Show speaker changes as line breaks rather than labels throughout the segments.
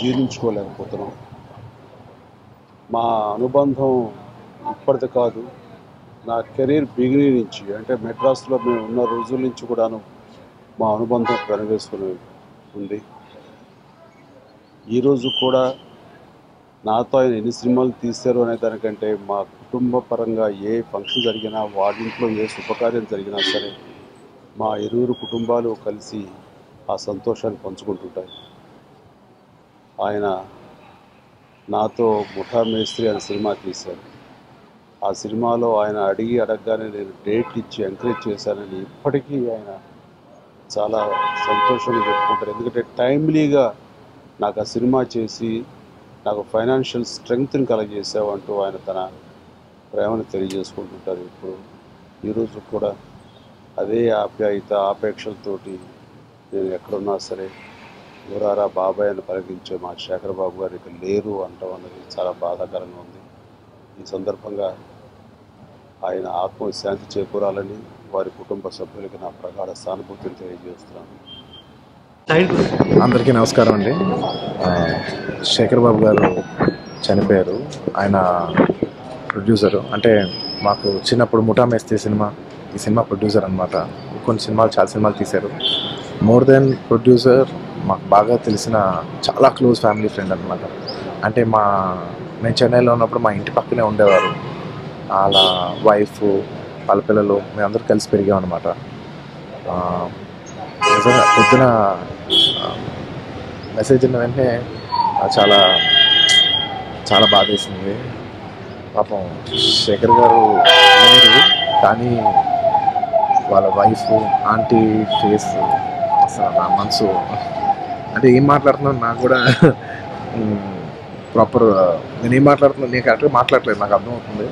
జీర్ణించుకోలేకపోతున్నాం. మా అనుబంధం ఇప్పటిది కాదు, నా కెరీర్ బిగినింగ్ నుంచి, అంటే మెడ్రాస్లో మేము ఉన్న రోజుల నుంచి కూడాను మా అనుబంధం పెనవేసుకుని ఉంది. ఈరోజు కూడా నాతో ఆయన ఎన్ని సినిమాలు తీశారు అనే దానికంటే మా కుటుంబ పరంగా ఏ ఫంక్షన్ జరిగినా, వాడింట్లో ఏ శుభకార్యం జరిగినా సరే మా ఇరువురు కుటుంబాలు కలిసి ఆ సంతోషాన్ని పంచుకుంటుంటాయి. ఆయన నాతో ముఠా మేస్త్రి అనే సినిమా తీశారు. ఆ సినిమాలో ఆయన అడగగానే నేను డేట్ ఇచ్చి ఎంకరేజ్ చేశానని ఇప్పటికీ ఆయన చాలా సంతోషంగా చెప్పుకుంటారు. ఎందుకంటే టైమ్లీగా నాకు ఆ సినిమా చేసి నాకు ఫైనాన్షియల్ స్ట్రెంగ్త్ని కలగజేసావంటూ ఆయన తన ప్రేమను తెలియజేసుకుంటుంటారు. ఇప్పుడు ఈరోజు కూడా అదే ఆప్యాయత ఆపేక్షలతోటి నేను ఎక్కడున్నా సరే ఊరారా బాబాయ్ అని పలికించే మా శేఖర్ బాబు గారు ఇక లేరు అంటాం అన్నది చాలా బాధాకరంగా ఉంది. ఈ సందర్భంగా ఆయన ఆత్మకు శాంతి చేకూరాలని వారి కుటుంబ సభ్యులకి నా ప్రగాఢ సానుభూతిని తెలియజేస్తున్నాను.
అందరికీ నమస్కారం అండి. శేఖర్ బాబు గారు చనిపోయారు. ఆయన ప్రొడ్యూసరు, అంటే మాకు చిన్నప్పుడు ముఠా మేస్త్రి ఈ సినిమా ప్రొడ్యూసర్ అనమాట. కొన్ని సినిమాలు, చాలా సినిమాలు తీశారు. మోర్ దెన్ ప్రొడ్యూసర్, మాకు బాగా తెలిసిన చాలా క్లోజ్ ఫ్యామిలీ ఫ్రెండ్ అనమాట. అంటే నేను చెన్నైలో ఉన్నప్పుడు మా ఇంటి పక్కనే ఉండేవారు. వాళ్ళ వైఫ్, వాళ్ళ పిల్లలు, మేమందరూ కలిసి పెరిగాం అనమాట. నిజంగా పొద్దున మెసేజ్ ఉన్న వెంటనే చాలా చాలా బాధ వేసింది. పాపం శేఖర్ గారు లేరు, కానీ వాళ్ళ వైఫ్, ఆంటీ ఫేస్ అసలు నా మనసు, అంటే ఏం మాట్లాడుతున్నాను నాకు కూడా ప్రాపర్ నేనేం మాట్లాడుతున్నాను, నేను కరెక్ట్గా మాట్లాడలేదు, నాకు అర్థమవుతుంది,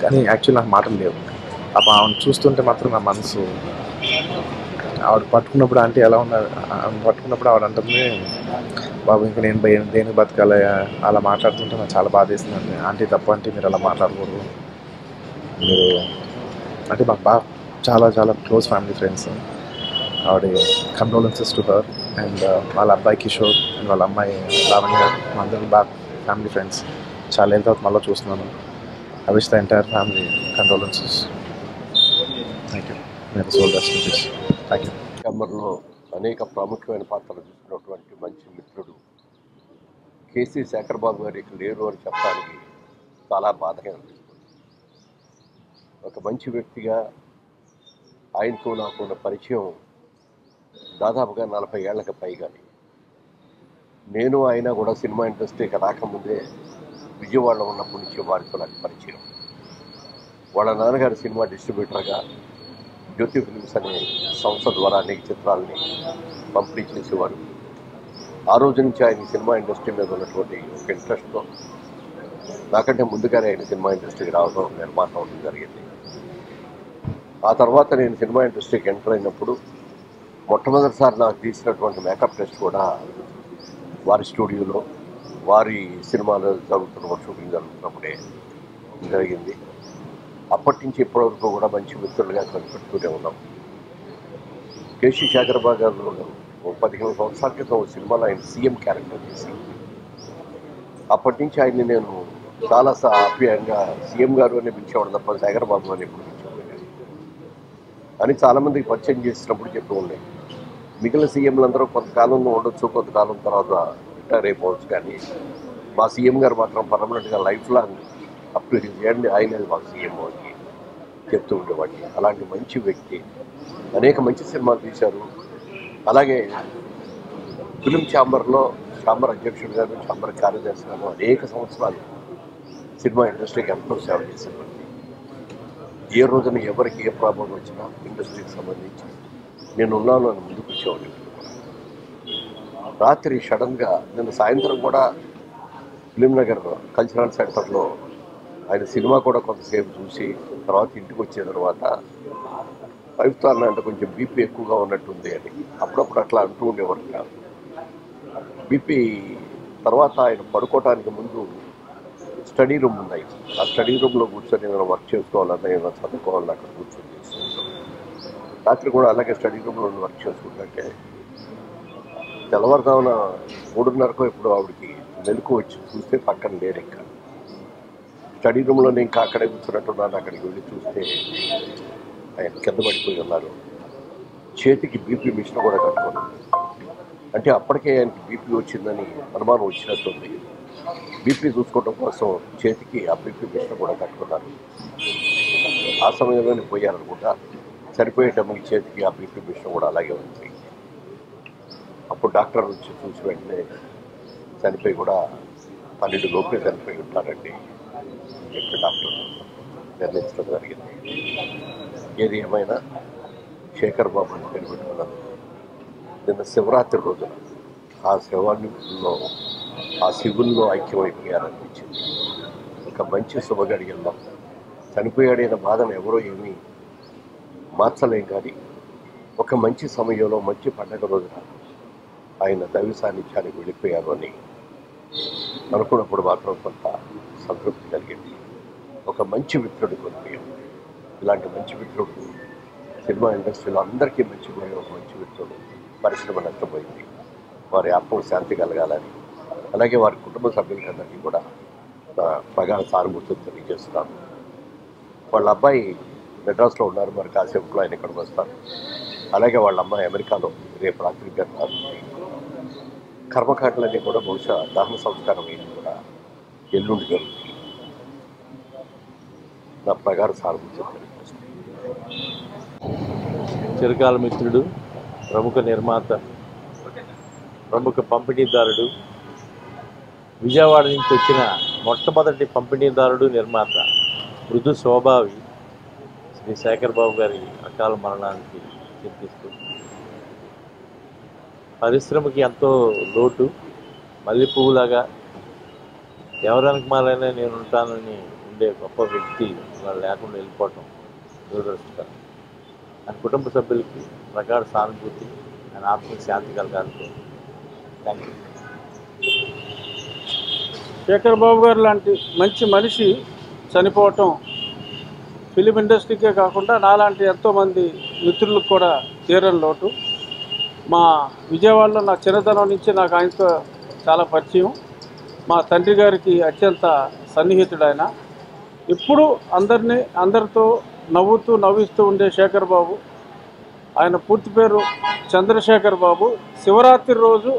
కానీ యాక్చువల్లీ నాకు మాటలు లేవు. పాపం ఆవిడ చూస్తుంటే మాత్రం నా మనసు, ఆవిడ పట్టుకున్నప్పుడు ఆంటీ ఎలా ఉన్నారు, పట్టుకున్నప్పుడు ఆవిడ అంటుంది, బాబు ఇంకా నేను దేనికి బతకాలి, అలా మాట్లాడుతుంటే నాకు చాలా బాధ వేసిందండి. ఆంటీ తప్ప, అంటే మీరు అలా మాట్లాడకూడదు, మీరు అంటే మాకు బాగా చాలా చాలా క్లోజ్ ఫ్యామిలీ ఫ్రెండ్స్. ఆవిడ కండోలెన్సెస్ టు హర్ అండ్ వాళ్ళ అబ్బాయి కిషోర్ అండ్ వాళ్ళ అమ్మాయి లావణ్య, మా అందరం బాగా ఫ్యామిలీ ఫ్రెండ్స్. చాలా ఏళ్ళ తర్వాత మళ్ళీ చూస్తున్నాను. I wish the entire family condolences. Thank you. నేను soul rest in peace. Thank you.
ఛాంబర్లో అనేక ప్రాముఖ్యమైన పాత్రలు చూస్తున్నటువంటి మంచి మిత్రుడు కేసీ శేఖర్ బాబు గారు ఇక్కడ లేరు అని చెప్పడానికి చాలా బాధగా అనిపిస్తుంది. ఒక మంచి వ్యక్తిగా ఆయనతో నాకున్న పరిచయం దాదాపుగా 40 ఏళ్లకు పైగాని. నేను ఆయన కూడా సినిమా ఇండస్ట్రీకి రాకముందే విజయవాడలో ఉన్నప్పటి నుంచి వారితో నాకు పరిచయం. వాళ్ళ నాన్నగారి సినిమా డిస్ట్రిబ్యూటర్గా జ్యోతి ఫిల్మ్స్ అనే సంస్థ ద్వారా అనేక చిత్రాలని పంపిణీ చేసేవారు. ఆ రోజు నుంచి ఆయన సినిమా ఇండస్ట్రీ మీద ఉన్నటువంటి ఒక ఇంట్రెస్ట్తో నాకంటే ముందుగానే ఆయన సినిమా ఇండస్ట్రీకి రావడం, నిర్మాణం అవడం జరిగింది. ఆ తర్వాత నేను సినిమా ఇండస్ట్రీకి ఎంటర్ అయినప్పుడు మొట్టమొదటిసారి నాకు తీసినటువంటి మేకప్ టెస్ట్ కూడా వారి స్టూడియోలో, వారి సినిమాలో షూటింగ్ జరుగుతున్నప్పుడే జరిగింది. అప్పటి నుంచి ఇప్పటివరకు కూడా మంచి మిత్రులుగా కనిపెట్టుకుంటూ ఉన్నాం. కేసీ శేఖర్ బాబు గారు 15 సంవత్సరాల క్రితం ఒక సినిమాలో ఆయన సీఎం క్యారెక్టర్ చేసి, అప్పటి నుంచి ఆయన్ని నేను చాలా ఆప్యాయంగా సీఎం గారు అని పిలిచేవాడు తప్ప శేఖర్ బాబు అని ఎప్పుడు పిలిచేవాడు అని చాలామందికి పరిచయం చేసినప్పుడు చెప్తూ ఉన్నాయి. మిగిలిన సీఎంలందరూ కొంతకాలంలో ఉండొచ్చు, కొంతకాలం తర్వాత రిటైర్ అయిపోవచ్చు, కానీ మా సీఎం గారు మాత్రం పర్మనెంట్గా life long up to his end ఆయనే మా సీఎం అని చెప్తూ ఉండేవాడిని. అలాంటి మంచి వ్యక్తి, అనేక మంచి సినిమాలు తీశారు. అలాగే ఫిలిం ఛాంబర్లో ఛాంబర్ అధ్యక్షుడు గారు, ఛాంబర్ కార్యదర్శి గారు అనేక సంవత్సరాలు సినిమా ఇండస్ట్రీకి ఎంతో సేవ చేసేవాడిని. ఏ రోజున ఎవరికి ఏ ప్రాబ్లం వచ్చినా ఇండస్ట్రీకి సంబంధించి నేను ఉన్నాను అని ముందుకు వచ్చేవాడిని. రాత్రి సడన్గా నిన్న సాయంత్రం కూడా ఫిలిం నగర్ కల్చరల్ సెంటర్లో ఆయన సినిమా కూడా కొంతసేపు చూసి తర్వాత ఇంటికి వచ్చిన తర్వాత వైఫ్తో అన్నంటే కొంచెం బీపీ ఎక్కువగా ఉన్నట్టుంది అని అప్పుడప్పుడు అట్లా అంటూ ఉండేవారు కాదు. బీపీ తర్వాత ఆయన పడుకోవటానికి ముందు స్టడీ రూమ్ ఉన్నాయి, ఆ స్టడీ రూమ్లో కూర్చొని ఏమైనా వర్క్ చేసుకోవాలన్నా ఏమైనా చదువుకోవాలన్నా అక్కడ కూర్చొని చేసుకుంటాం. రాత్రి కూడా అలాగే స్టడీ రూమ్లో వర్క్ చేసుకుంటే తెల్లవారుదామున 3:30కో ఇప్పుడు ఆవిడకి మెలకు వచ్చి చూస్తే పక్కన లేరు. ఇంకా స్టడీ రూమ్లో నేను ఇంకా అక్కడే కూర్చున్నట్టున్నాను. అక్కడికి వెళ్ళి చూస్తే ఆయన కింద పడిపోయి ఉన్నారు. చేతికి బీపీ మిషన్ కూడా కట్టుకున్నాను. అంటే అప్పటికే ఆయనకి బీపీ వచ్చిందని అనుమానం వచ్చినట్టుంది. బీపీ చూసుకోవడం కోసం చేతికి ఆ బీపీ మిషన్ కూడా కట్టుకున్నారు. ఆ సమయంలోనే పోయారనుకుంటా. సరిపోయేటప్పుడు చేతికి ఆ బీపీ మిషన్ కూడా అలాగే ఉంది. అప్పుడు డాక్టర్ వచ్చి చూసి వెంటనే చనిపోయి కూడా 12 లోపే చనిపోయి ఉంటారండి చెప్పి డాక్టర్ నిర్ణయించడం జరిగింది. ఏది ఏమైనా శేఖర్ బాబు అని పేరు పెట్టుకున్నారు. నిన్న శివరాత్రి రోజున ఆ శివాల్లో ఆ శివుల్లో ఐక్యమైపోయారనిపించింది. ఒక మంచి శుభగడియల్లో చనిపోయాడైన బాధను ఎవరో ఏమీ మార్చలేం, కానీ ఒక మంచి సమయంలో మంచి పండగ రోజున ఆయన దైవ సాన్నిధ్యానికి వెళ్ళిపోయారు అని అనుకున్నప్పుడు మాత్రం కొంత సంతృప్తి కలిగింది. ఒక మంచి మిత్రుడు కోల్పోయాం. ఇలాంటి మంచి మిత్రుడు సినిమా ఇండస్ట్రీలో అందరికీ మంచిపోయే ఒక మంచి మిత్రుడు పరిశ్రమ నష్టపోయింది. వారి ఆత్మకు శాంతి కలగాలని, అలాగే వారి కుటుంబ సభ్యులందరికీ కూడా ప్రగాఢ సానుభూతిని తెలియజేస్తున్నాను. వాళ్ళ అబ్బాయి మెడ్రాస్లో ఉన్నారు, మరి కాసేపులో ఆయన ఇక్కడికి వస్తారు. అలాగే వాళ్ళ అమ్మాయి అమెరికాలో రేపు రాత్రి గంటారు. కర్మకాండలన్నీ కూడా బహుశా దహన సంస్కారం అయింది కూడా ఎల్లుండి జరుగుతుంది. నా ప్రగాఢ సానుభూతిని తెలియజేస్తాను.
చిరకాల మిత్రుడు, ప్రముఖ నిర్మాత, ప్రముఖ పంపిణీదారుడు, విజయవాడ నుంచి వచ్చిన మొట్టమొదటి పంపిణీదారుడు, నిర్మాత, మృదు స్వభావి శ్రీ శేఖర్ బాబు గారి అకాల మరణానికి చింతిస్తూ పరిశ్రమకి ఎంతో లోటు, మల్లె పువ్వులాగా ఎవరికి మారైనా నేను ఉంటానని ఉండే గొప్ప వ్యక్తి వాళ్ళు లేకుండా వెళ్ళిపోవటం దురదృష్టకరం. ఆయన కుటుంబ సభ్యులకి ప్రగాఢ సానుభూతి, ఆయన ఆత్మకి శాంతి కలగాలి. Thank you.
శేఖర్ బాబు గారు లాంటి మంచి మనిషి చనిపోవటం ఫిలిం ఇండస్ట్రీకే కాకుండా నాలాంటి ఎంతోమంది మిత్రులకు కూడా తీరని లోటు. మా విజయవాడలో నా చిన్నతనం నుంచి నాకు ఆయనతో చాలా పరిచయం. మా తండ్రి గారికి అత్యంత సన్నిహితుడు ఆయన. ఎప్పుడు అందరితో నవ్విస్తూ ఉండే శేఖర్ బాబు. ఆయన పూర్తి పేరు చంద్రశేఖర్ బాబు. శివరాత్రి రోజు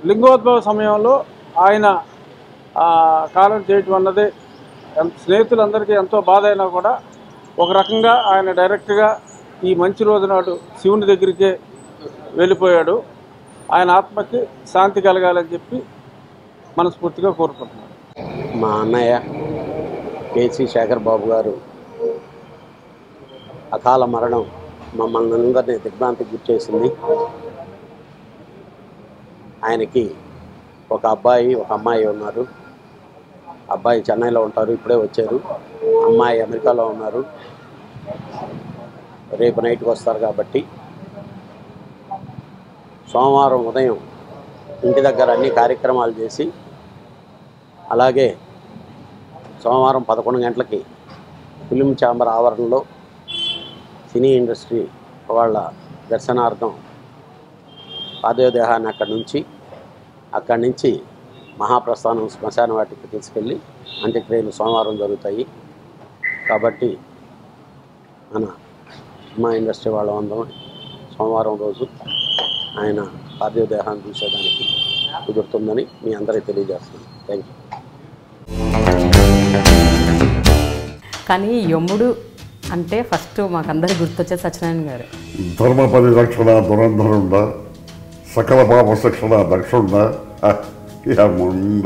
లింగోద్భవ సమయంలో ఆయన కాలం చేయటం అన్నదే స్నేహితులందరికీ ఎంతో బాధ అయినా కూడా ఒక రకంగా ఆయన డైరెక్ట్గా ఈ మంచి రోజు నాడు శివుని దగ్గరికే వెళ్ళిపోయాడు. ఆయన ఆత్మకి శాంతి కలగాలని చెప్పి మనస్ఫూర్తిగా కోరుకుంటున్నాను.
మా అన్నయ్య కేసీ శేఖర్ బాబు గారు అకాల మరణం మమ్మల్ని అందరినీ దిగ్భ్రాంతికి గుర్చేసింది. ఆయనకి ఒక అబ్బాయి, ఒక అమ్మాయి ఉన్నారు. అబ్బాయి చెన్నైలో ఉంటారు, ఇప్పుడే వచ్చారు. అమ్మాయి అమెరికాలో ఉన్నారు, రేపు నైట్కి వస్తారు. కాబట్టి సోమవారం ఉదయం ఇంటి దగ్గర అన్ని కార్యక్రమాలు చేసి, అలాగే సోమవారం 11 గంటలకి ఫిలిం ఛాంబర్ ఆవరణలో సినీ ఇండస్ట్రీ వాళ్ళ దర్శనార్థం పాదయోదేహాన్ని అక్కడి నుంచి మహాప్రస్థానం శ్మశాన వాటికి తీసుకెళ్ళి అంత్యక్రియలు సోమవారం జరుగుతాయి. కాబట్టి మన సినిమా ఇండస్ట్రీ వాళ్ళందరం సోమవారం రోజు ఆయన పార్థివదేహాన్ని చూసేదానికి కుదురుతుందని మీ అందరికీ తెలియజేస్తున్నాను. Thank you.
కానీ యముడు అంటే ఫస్ట్ మాకందరికి గుర్తొచ్చే సత్యనారాయణ గారు.
ధర్మ పరిరక్షణ దురంధరుండ, సకల పాప శిక్షణ దక్షుండ, యముండ.